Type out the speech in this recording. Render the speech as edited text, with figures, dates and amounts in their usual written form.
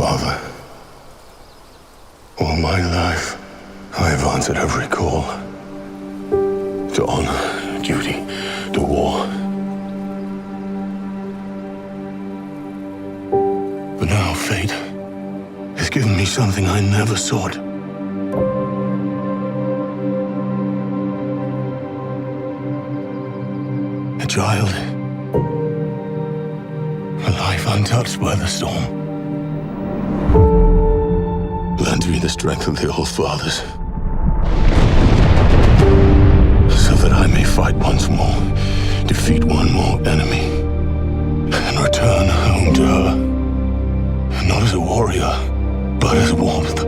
Father, all my life, I have answered every call. To honor, duty, to war. But now fate has given me something I never sought. A child. A life untouched by the storm. Lend me the strength of the old fathers, so that I may fight once more, defeat one more enemy, and return home to her, not as a warrior, but as warmth.